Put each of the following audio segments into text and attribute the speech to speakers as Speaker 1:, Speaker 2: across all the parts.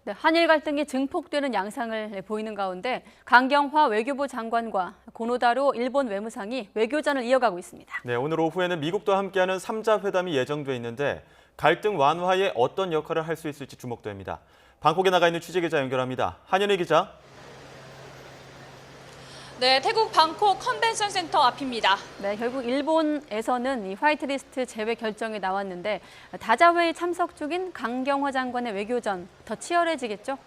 Speaker 1: 네, 한일 갈등이 증폭되는 양상을 보이는 가운데 강경화 외교부 장관과 고노다로 일본 외무상이 외교전을 이어가고 있습니다.
Speaker 2: 네, 오늘 오후에는 미국도 함께하는 3자 회담이 예정돼 있는데 갈등 완화에 어떤 역할을 할 수 있을지 주목됩니다. 방콕에 나가 있는 취재기자 연결합니다. 한현희 기자.
Speaker 3: 네, 태국 방콕 컨벤션 센터 앞입니다.
Speaker 1: 네, 결국 일본에서는 이 화이트리스트 제외 결정이 나왔는데 다자회의 참석 중인 강경화 장관의 외교전 더 치열해지겠죠?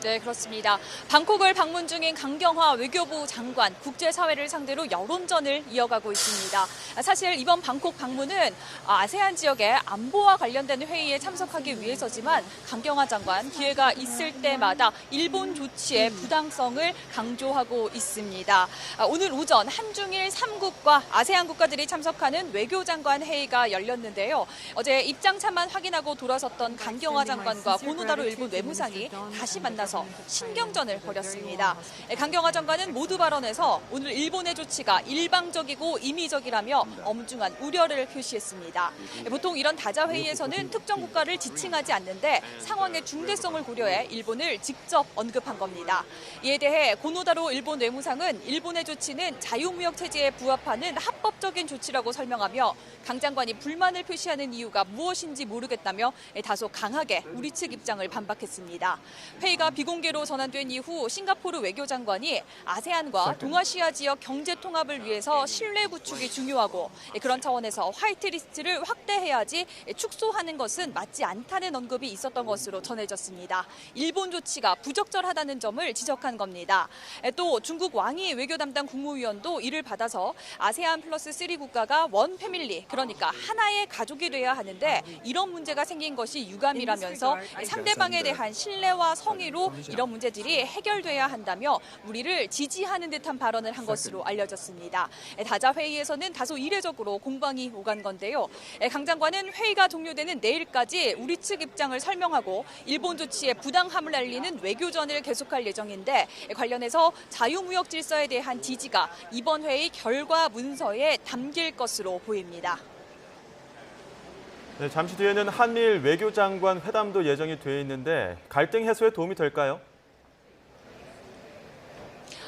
Speaker 3: 네, 그렇습니다. 방콕을 방문 중인 강경화 외교부 장관, 국제사회를 상대로 여론전을 이어가고 있습니다. 사실 이번 방콕 방문은 아세안 지역의 안보와 관련된 회의에 참석하기 위해서지만 강경화 장관 기회가 있을 때마다 일본 조치의 부당성을 강조하고 있습니다. 오늘 오전 한중일 3국과 아세안 국가들이 참석하는 외교장관 회의가 열렸는데요. 어제 입장차만 확인하고 돌아섰던 강경화 장관과 고노다로 일본 외무상이 다시 만나서 신경전을 벌였습니다. 강경화 장관은 모두 발언에서 오늘 일본의 조치가 일방적이고 임의적이라며 엄중한 우려를 표시했습니다. 보통 이런 다자회의에서는 특정 국가를 지칭하지 않는데 상황의 중대성을 고려해 일본을 직접 언급한 겁니다. 이에 대해 고노다로 일본 외무상은 일본의 조치는 자유무역 체제에 부합하는 합법적인 조치라고 설명하며 강 장관이 불만을 표시하는 이유가 무엇인지 모르겠다며 다소 강하게 우리 측 입장을 반박했습니다. 회의가 비공개로 전환된 이후 싱가포르 외교장관이 아세안과 동아시아 지역 경제 통합을 위해서 신뢰 구축이 중요하고 그런 차원에서 화이트리스트를 확대해야지 축소하는 것은 맞지 않다는 언급이 있었던 것으로 전해졌습니다. 일본 조치가 부적절하다는 점을 지적한 겁니다. 또 중국 왕이 외교 담당 국무위원도 이를 받아서 아세안 플러스 3 국가가 원 패밀리, 그러니까 하나의 가족이 돼야 하는데 이런 문제가 생긴 것이 유감이라면서 상대방에 대한 신뢰와 성의로 이런 문제들이 해결돼야 한다며 우리를 지지하는 듯한 발언을 한 것으로 알려졌습니다. 다자회의에서는 다소 이례적으로 공방이 오간 건데요. 강 장관은 회의가 종료되는 내일까지 우리 측 입장을 설명하고 일본 조치의 부당함을 알리는 외교전을 계속할 예정인데 관련해서 자유무역 질서에 대한 지지가 이번 회의 결과 문서에 담길 것으로 보입니다.
Speaker 2: 네, 잠시 뒤에는 한일 외교장관 회담도 예정이 돼 있는데 갈등 해소에 도움이 될까요?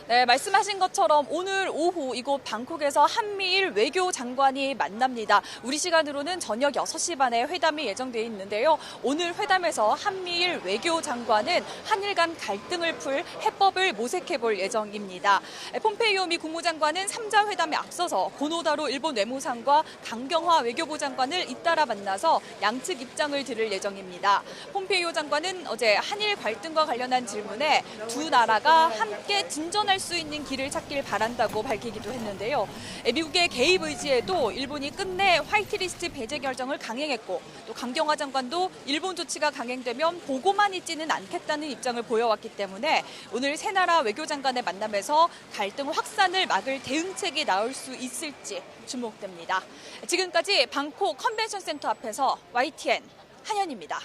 Speaker 3: 네, 말씀하신 것처럼 오늘 오후 이곳 방콕에서 한미일 외교장관이 만납니다. 우리 시간으로는 저녁 6시 반에 회담이 예정돼 있는데요. 오늘 회담에서 한미일 외교장관은 한일 간 갈등을 풀 해법을 모색해 볼 예정입니다. 폼페이오 미 국무장관은 3자 회담에 앞서서 고노다로 일본 외무상과 강경화 외교부 장관을 잇따라 만나서 양측 입장을 들을 예정입니다. 폼페이오 장관은 어제 한일 갈등과 관련한 질문에 두 나라가 함께 진전할 수 있는 길을 찾길 바란다고 밝히기도 했는데요. 미국의 개입 의지에도 일본이 끝내 화이트리스트 배제 결정을 강행했고 또 강경화 장관도 일본 조치가 강행되면 보고만 있지는 않겠다는 입장을 보여왔기 때문에 오늘 세 나라 외교장관의 만남에서 갈등 확산을 막을 대응책이 나올 수 있을지 주목됩니다. 지금까지 방콕 컨벤션 센터 앞에서 YTN 한현입니다.